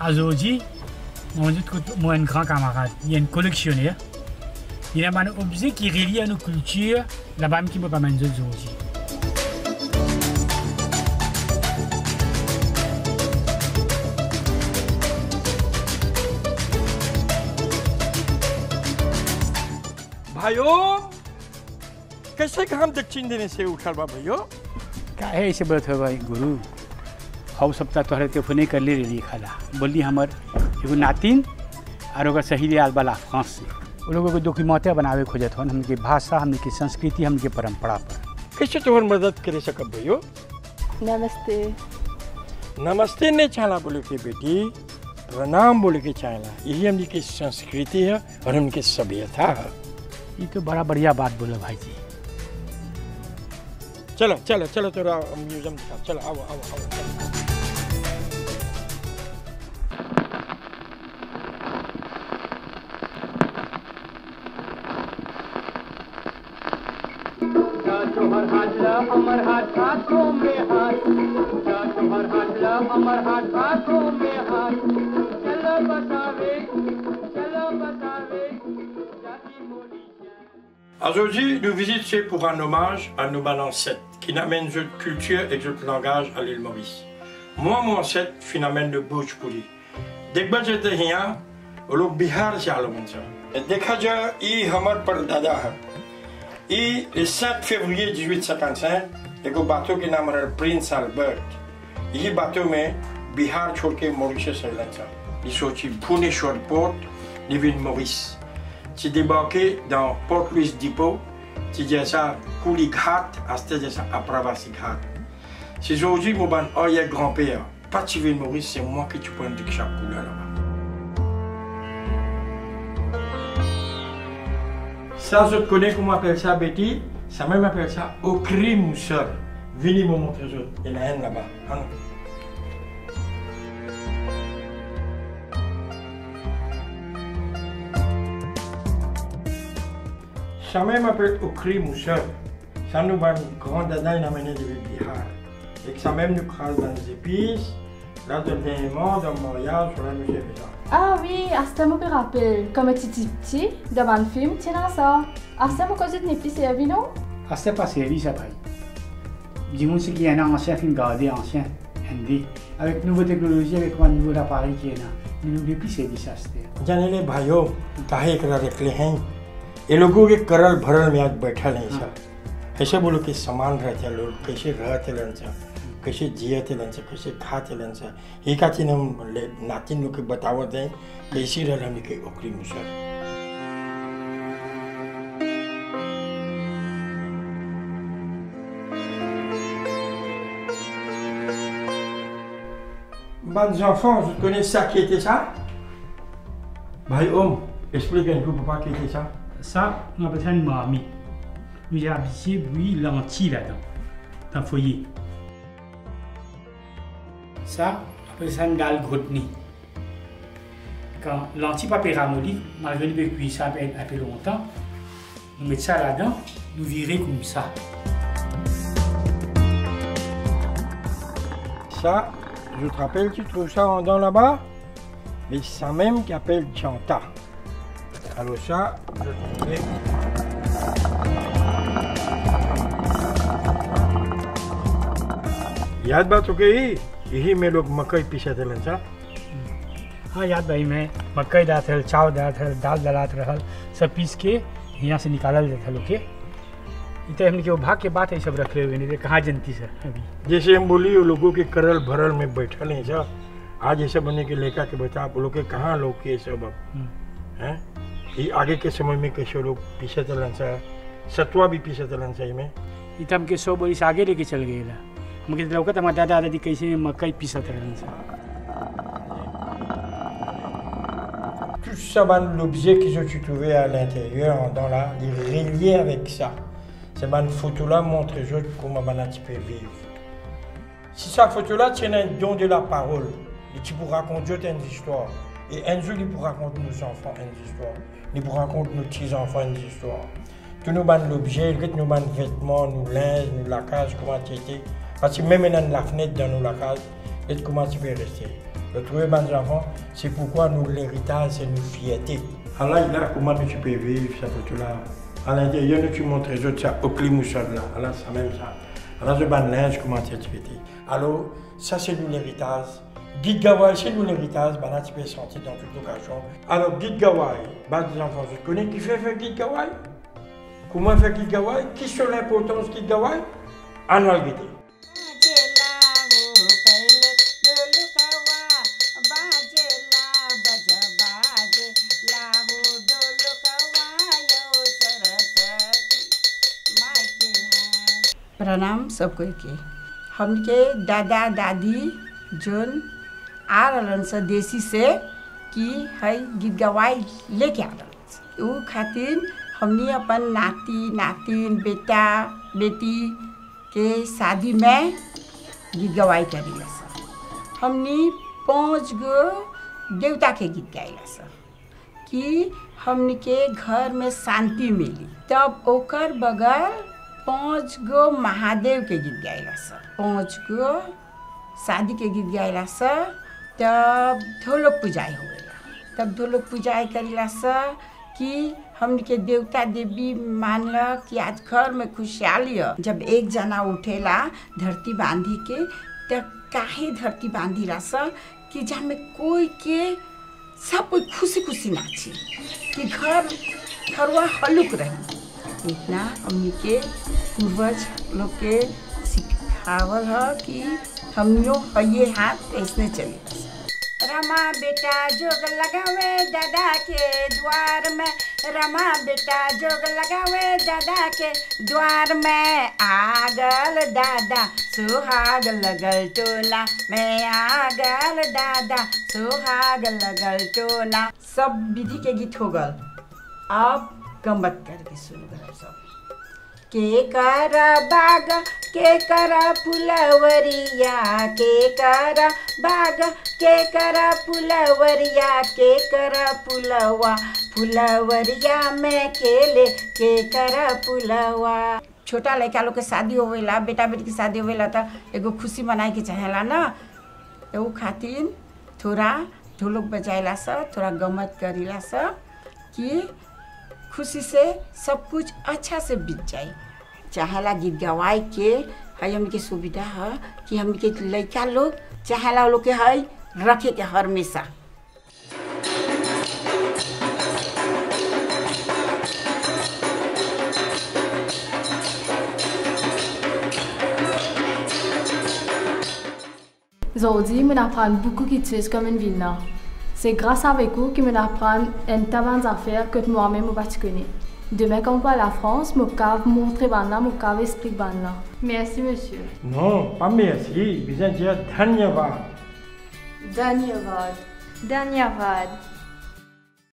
Aujourd'hui, moi un grand camarade, il y a un collectionneur. Il y a un objet qui relie à nos cultures, là-bas qui me permet de aujourd'hui. भाइयों कैसे काम दक्षिण देने से उठल बा भाइयों का है ऐसे बात है भाई गुरु हाउ सप्ताह तोहरे के फोने कर ले रही खाला बोली हमर एगो नातिन और ओकर सहेली आल वाला फ्रांस से वो लोगों को डॉक्यूमेंट बनावे खोजत हन हमके भाषा हमके संस्कृति हमके परंपरा पर कैसे तोहर मदद करे सकब भाइयों नमस्ते नमस्ते ने चाला बोले के बेटी प्रणाम बोले के चाला यही हमनी की संस्कृति है और हमके सभ्यता है ये तो बड़ा बढ़िया बात बोला भाई जी चलो चलो चलो तोरा म्यूजियम दिखा चलो आओ आओ आओ हर हाथला अमर हाथ हाथों में हाथ हर हाथला अमर हाथ हाथों में हाथ चलो बतावे Aujourd'hui, nous visitons pour un hommage à nos ancêtres qui n'amènent notre culture et notre langage à l'île Maurice. Moi, mon ancêtre, finalement, le bouche pour lui. Dès que j'étais hier, au Bihar, c'est à l'Omansa. Et dès que j'ai hamad par dada, et le 7 février 1855, il y a un bateau qui s'appelle Prince Albert. Il bateau mais Bihar choqué Mauritius à l'Ansa. Il sortit Pune Short Port, les villes Maurice. Tu débarqué dans Port Louis Depot, tu dis ça Kouli Ghat, à ce stade ça Apravasi Ghat. C'est aujourd'hui mon ban oye grand-père, pas tu veux Maurice, c'est moi qui tu prends du chapeau là-bas. Ça, je connais comment on appelle ça, Betty. Ça même appelle ça au crime seul. Venez me montrer ça. Il y en a un là-bas. Hein? Ça même appelle au crime seul. Ça nous va une grande dada, il a mené de Bihar. Et que ça même nous crase dans les épices. Là, dernièrement, dans mon mariage, sur la musée. Ah oui, asta me rappelle, comme petit devant un film, tiens ça. Asta me cause de plus servi non? asta pas servi ça भाई dis-moi ce qu'il y a un ancien film gardé ancien hindi avec nouvelle technologie avec un nouveau appareil qui est là il nous plus servi ça c'était जाने ले भाइयों काहे करा रखले हैं ये लोगों के करल भरल में आज बैठा नहीं सा ऐसे बोलो कि समान रहते लोग कैसे रहते लंचा कैसे जियते लंचा कैसे खाते लंचा ये का चीज हम नातिन लोग के बतावत हैं कैसी रह हम के ओकरी मुसर Bons enfants, vous connaissez ça qui était ça? भाई ओम, explique un peu papa qui était ça. Ça, on appelle ça une marmite. Nous avons habillé bouilli lentilles là-dedans, dans le foyer. Ça, on appelle ça une dalle grottenée. Quand lentilles pas ramolli, malgré que cuire ça un peu longtemps, nous mettons ça là-dedans, nous virer comme ça. Ça, je te rappelle, tu trouves ça en dans là-bas? Mais ça même qui appelle Chanta. Alors ça, je te mets. याद बात हो गई यही में लोग मकई पीसे थे लंचा हाँ याद भाई मैं मकई डालते रहल चावल डालते रहल दाल डालते रहल सब पीस के यहाँ से निकालल जाता लोग के इतने हमने वो भाग के बात है सब रख रहे हुए नहीं कहाँ जनती सर अभी जैसे हम बोली वो लोगों के करल भरल में बैठा नहीं सर आज ऐसा बनने के लेकर के बता आप लोग के कहाँ लोग के सब अब हैं ये आगे के समय में कैसे लोग पीछे चलन सा सतुआ भी पीछे चलन सा में इतने हमके 100 बरिस आगे लेके चल गए ला हमके लौकत हमारे दादा दादी कैसे मकई पीसा रहन सा tout ça l'objet que tu trouvais à l'intérieur dans la relié avec ça ces bonnes photos là montrent comment tu peux vivre si cette photo là tient un don de la parole et tu pourras raconter une histoire et un jour il pourra raconter nos enfants une histoire il pourra raconter nos petits enfants une histoire tous nos bonnes objets nos bonnes vêtements nos linges nos lacages comment tu étais parce que même dans la fenêtre dans nos lacages et comment tu peux rester Retrouver mes enfants, c'est pourquoi nous, l'héritage, c'est une fierté. Alors là, comment tu peux vivre ça pour tout là? À l'intérieur, nous tu montres les autres ça au climat là. Alors c'est même ça. Alors je ban linge, comment tu es. Alors ça c'est nous l'héritage. Guide Gawai, c'est nous l'héritage, ben là tu peux sentir dans toute l'occasion. Alors Guide Gawai, ben des enfants, je connais qui fait Guide Gawai? Comment faire Guide Gawai? Qui sont l'importance Guide Gawai? Annual Guide. प्रणाम सबको के हमके दादा दादी जोन आ रहलन से देसी से कि है गीत गवाई लेके आ रहलन उ खातिर हमनी अपन नाती नातिन बेटा बेटी के शादी में गीत गवाई करेला स हमनी 5 गो देवता के गीत गाइला स कि हमनी के घर में शांति मिली तब ओकर बगल 5 गो महादेव के गीत गाइला स 5 गो शादी के गीत गाइला स तब ढोलक पूजाई होवेला तब ढोलक पूजाई करेला स कि हमनी के देवता देवी मानल कि आज घर में खुशहाली है जब एक जना उठेला धरती बांधी के त काहे धरती बांधीला स कि जहाँ में कोई के सब कोई खुशी खुशी नाची कि घरवा हलुक रही इतना हमनी के पूर्वज लोग के सिखावल है कि हमनियों ये हाथ ऐसने चले रमा बेटा जोग लगावे दादा के द्वार में रमा बेटा जोग लगावे दादा के द्वार में आगल दादा सुहाग लगल टोना में आगल दादा सुहाग लगल टोना सब विधि के गीत हो गल अब गम्मत करके सुन कर सब के कर बाग के कर फुलवरिया के कर बाग के कर फुलवरिया के कर फुलवा फुलवरिया में खेले के कर फुलवा छोटा लड़का लोग के शादी होवेला बेटा बेटी के शादी होवेला तो एगो खुशी मनाए के चाहेला ना तो खातिर थोड़ा ढोलक बजाइला स थोड़ा गम्मत करेला स कि खुशी से सब कुछ अच्छा से बीत जाए चाहेला गीत गवाई के है हमके सुविधा है कि हमके लड़का लोग चाहेला लोग के है रखे के हमेशा Aujourd'hui, on apprend beaucoup de choses comme une ville. C'est grâce à vous que on apprend un tas d'affaires que moi-même je connais. Demain, quand on va à la France, je vais montrer banna, je vais expliquer banna. Merci, monsieur. Non, pas merci. Bien dire Dhanyavad. Dhanyavad. Dhanyavad.